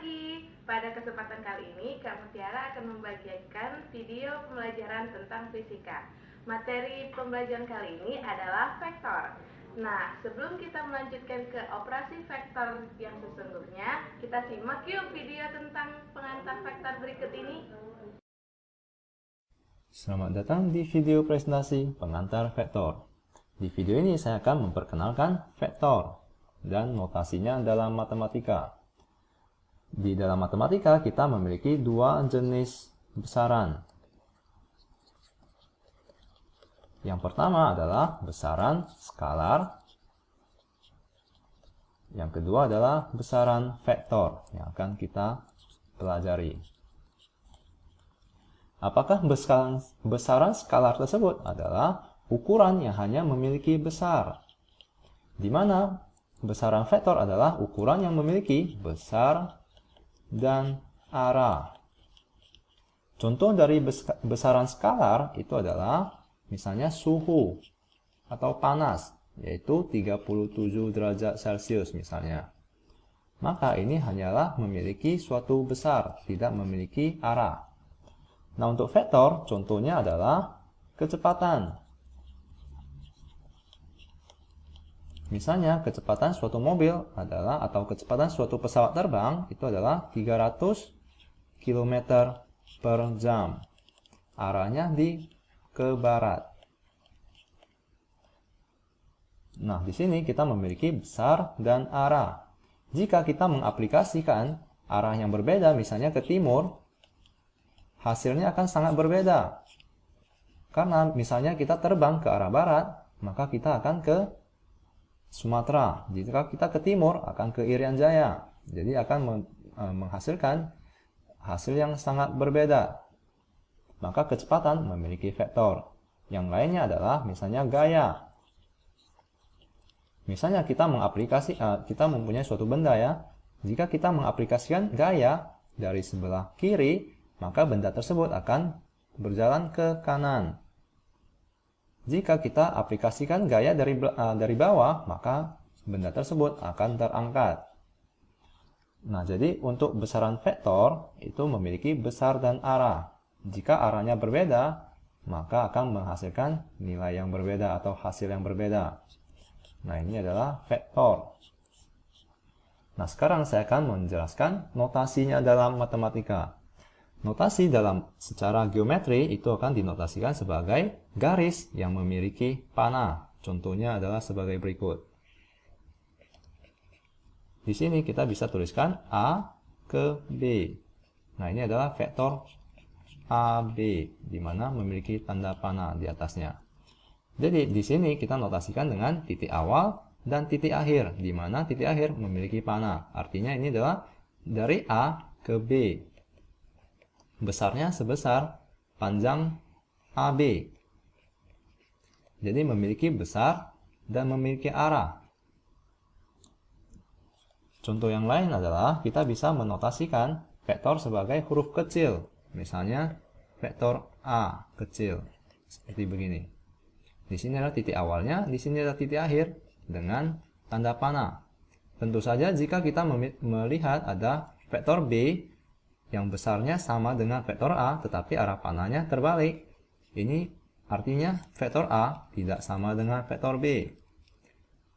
lagi. Pada kesempatan kali ini, Kak Mutiara akan membagikan video pembelajaran tentang fisika. Materi pembelajaran kali ini adalah vektor. Nah, sebelum kita melanjutkan ke operasi vektor yang sesungguhnya, kita simak yuk video tentang pengantar vektor berikut ini. Selamat datang di video presentasi pengantar vektor. Di video ini saya akan memperkenalkan vektor dan notasinya dalam matematika. Di dalam matematika kita memiliki dua jenis besaran. Yang pertama adalah besaran skalar. Yang kedua adalah besaran vektor yang akan kita pelajari. Apakah besaran skalar tersebut adalah ukuran yang hanya memiliki besar? Di mana besaran vektor adalah ukuran yang memiliki besar dan arah. Contoh dari besaran skalar itu adalah misalnya suhu atau panas, yaitu 37 derajat Celcius misalnya. Maka ini hanyalah memiliki suatu besar, tidak memiliki arah. Nah, untuk vektor, contohnya adalah kecepatan. Misalnya, kecepatan suatu mobil adalah, atau kecepatan suatu pesawat terbang, itu adalah 300 km per jam. Arahnya ke barat. Nah, di sini kita memiliki besar dan arah. Jika kita mengaplikasikan arah yang berbeda, misalnya ke timur, hasilnya akan sangat berbeda. Karena misalnya kita terbang ke arah barat, maka kita akan ke Sumatera. Jika kita ke timur, akan ke Irian Jaya. Jadi akan menghasilkan hasil yang sangat berbeda. Maka kecepatan memiliki vektor. Yang lainnya adalah misalnya gaya. Misalnya kita mempunyai suatu benda ya. Jika kita mengaplikasikan gaya dari sebelah kiri, maka benda tersebut akan berjalan ke kanan. Jika kita aplikasikan gaya dari bawah, maka benda tersebut akan terangkat. Nah, jadi untuk besaran vektor itu memiliki besar dan arah. Jika arahnya berbeda, maka akan menghasilkan nilai yang berbeda atau hasil yang berbeda. Nah, ini adalah vektor. Nah, sekarang saya akan menjelaskan notasinya dalam matematika. Notasi secara geometri itu akan dinotasikan sebagai garis yang memiliki panah. Contohnya adalah sebagai berikut. Di sini kita bisa tuliskan A ke B. Nah, ini adalah vektor AB, di mana memiliki tanda panah di atasnya. Jadi, di sini kita notasikan dengan titik awal dan titik akhir, di mana titik akhir memiliki panah. Artinya ini adalah dari A ke B. Besarnya sebesar panjang AB. Jadi memiliki besar dan memiliki arah. Contoh yang lain adalah kita bisa menotasikan vektor sebagai huruf kecil. Misalnya vektor A kecil. Seperti begini. Di sini adalah titik awalnya, di sini adalah titik akhir dengan tanda panah. Tentu saja jika kita melihat ada vektor B yang besarnya sama dengan vektor A, tetapi arah panahnya terbalik. Ini artinya vektor A tidak sama dengan vektor B.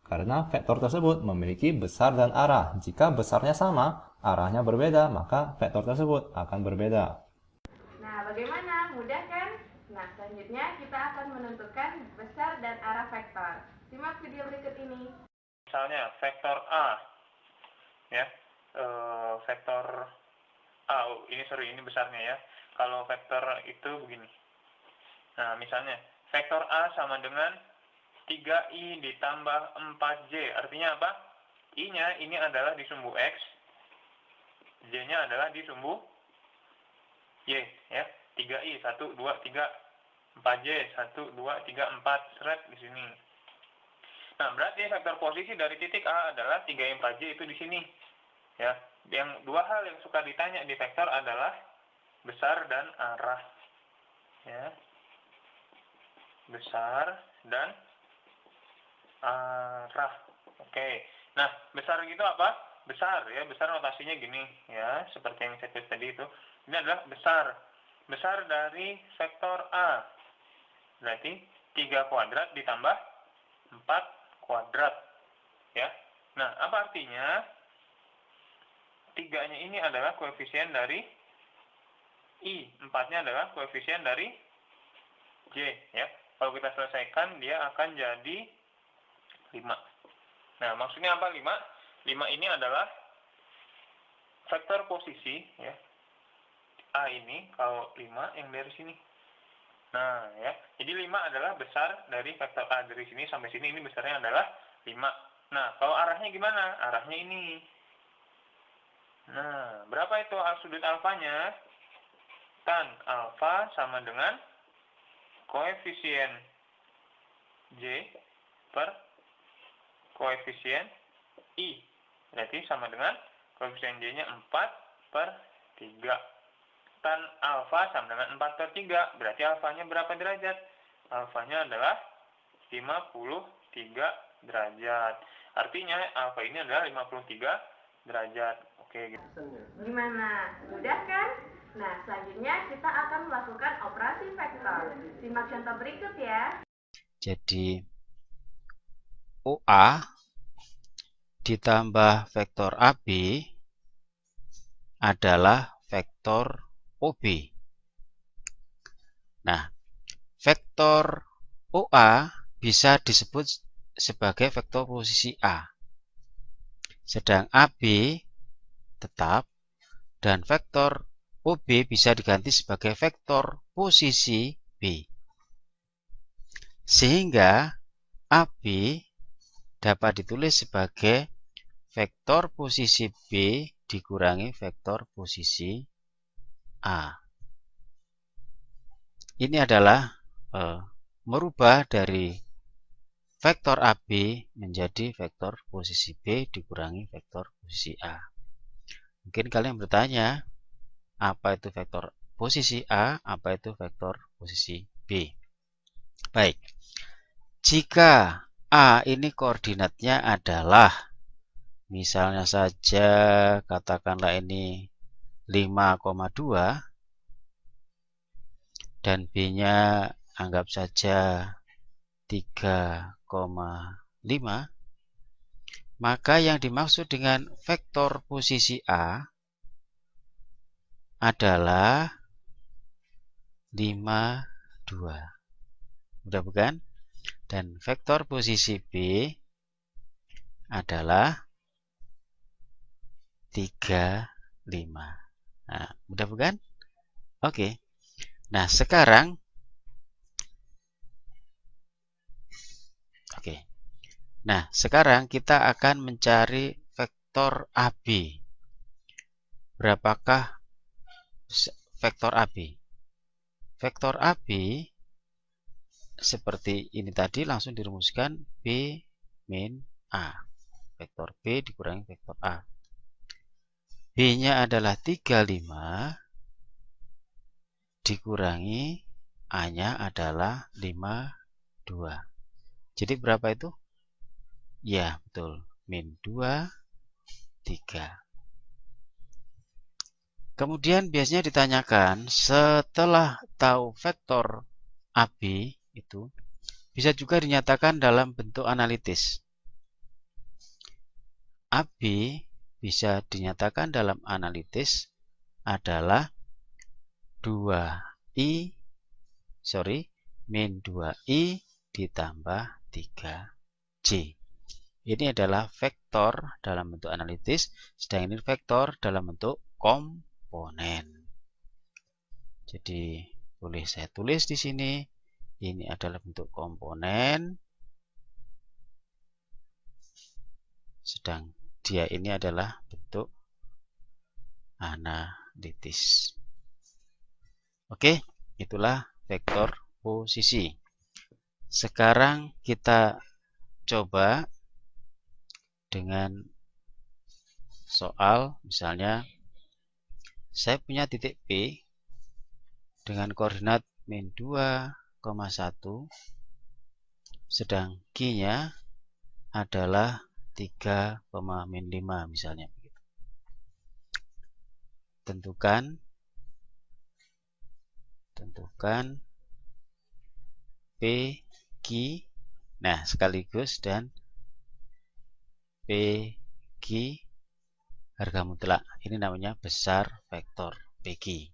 Karena vektor tersebut memiliki besar dan arah. Jika besarnya sama, arahnya berbeda, maka vektor tersebut akan berbeda. Nah, bagaimana? Mudah kan? Nah, selanjutnya kita akan menentukan besar dan arah vektor. Simak video berikut ini. Misalnya vektor A, ya, vektor ini besarnya ya. Kalau vektor itu begini. Nah, misalnya vektor A sama dengan 3i ditambah 4j. Artinya apa? I-nya ini adalah di sumbu X, J-nya adalah di sumbu Y, ya. 3i 1 2 3, 4j 1 2 3 4 seret di sini. Nah, berarti vektor posisi dari titik A adalah 3i 4j itu di sini. Ya, yang dua hal yang suka ditanya di vektor adalah besar dan arah. Ya. Besar dan arah. Oke. Nah, besar gitu apa? besar ya, besar notasinya gini ya, seperti yang saya tulis tadi itu. Ini adalah besar dari vektor A. Berarti 3 kuadrat ditambah 4 kuadrat ya. Nah, apa artinya? 3-nya ini adalah koefisien dari I, 4-nya adalah koefisien dari J ya. Kalau kita selesaikan dia akan jadi 5. Nah, maksudnya apa 5? 5 ini adalah vektor posisi ya. A ini kalau 5 yang dari sini. Nah, ya. Jadi 5 adalah besar dari vektor A dari sini sampai sini, ini besarnya adalah 5. Nah, kalau arahnya gimana? Arahnya ini. Nah, berapa itu sudut alfanya? Tan alfa sama dengan koefisien J per koefisien I. Berarti sama dengan koefisien J-nya 4/3. Tan alfa sama dengan 4/3. Berarti alfanya berapa derajat? Alfanya adalah 53 derajat. Artinya alfa ini adalah 53 derajat. Oke, gitu. Gimana? Mudah kan? Nah, selanjutnya kita akan melakukan operasi vektor. Simak contoh berikut ya. Jadi OA ditambah vektor AB adalah vektor OB. Nah, vektor OA bisa disebut sebagai vektor posisi A. Sedang AB tetap, dan vektor OB bisa diganti sebagai vektor posisi B. Sehingga AB dapat ditulis sebagai vektor posisi B dikurangi vektor posisi A. Ini adalah merubah dari vektor AB menjadi vektor posisi B dikurangi vektor posisi A. Mungkin kalian bertanya, apa itu vektor posisi A, apa itu vektor posisi B? Baik, jika A ini koordinatnya adalah, misalnya saja katakanlah ini 5,2 dan B-nya anggap saja 3,5, maka yang dimaksud dengan vektor posisi A adalah 5,2. Mudah bukan? Dan vektor posisi B adalah 3,5. Nah, mudah bukan? Oke. Nah, sekarang Nah, sekarang kita akan mencari vektor AB. Berapakah vektor AB? Vektor AB seperti ini tadi langsung dirumuskan B min A. Vektor B dikurangi vektor A. B-nya adalah 35 dikurangi A-nya adalah 5,2. Jadi berapa itu? Ya, betul. Min 2, 3. Kemudian biasanya ditanyakan, setelah tahu vektor AB itu, bisa juga dinyatakan dalam bentuk analitis. AB bisa dinyatakan dalam analitis adalah min 2i ditambah 3j. Ini adalah vektor dalam bentuk analitis, sedang ini vektor dalam bentuk komponen. Jadi boleh saya tulis di sini, ini adalah bentuk komponen, sedang dia ini adalah bentuk analitis. Oke, itulah vektor posisi. Sekarang kita coba dengan soal, misalnya saya punya titik P dengan koordinat min 2,1, sedang Q-nya adalah 3,-5 misalnya. tentukan PQ, nah sekaligus dan PQ harga mutlak. Ini namanya besar vektor PQ.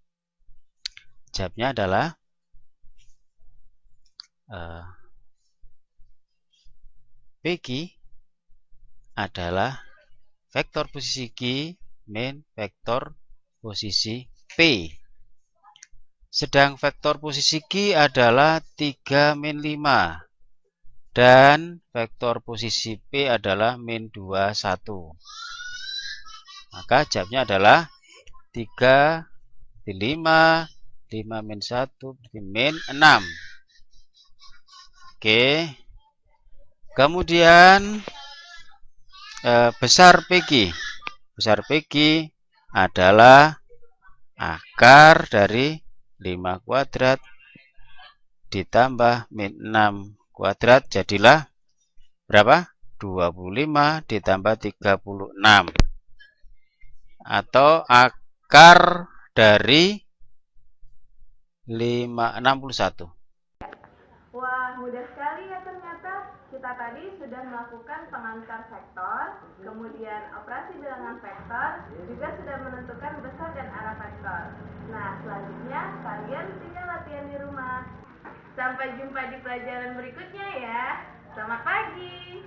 Jawabnya adalah PQ adalah vektor posisi Q min vektor posisi P. Sedang vektor posisi Q adalah 3 min 5 dan vektor posisi P adalah min 2, 1. Maka jawabnya adalah 3 min 5, 5 min 1 berarti min 6. Oke. Kemudian besar PQ. Besar PQ adalah akar dari 5 kuadrat ditambah min 6 kuadrat jadilah berapa? 25 ditambah 36 atau akar dari 61. Wah, mudah sekali ya ternyata. Kita tadi sudah melakukan pengantar vektor, kemudian operasi bilangan vektor, juga sudah menentukan besar dan arah vektor. Nah, selanjutnya kalian tinggal latihan di rumah. Sampai jumpa di pelajaran berikutnya ya. Selamat pagi.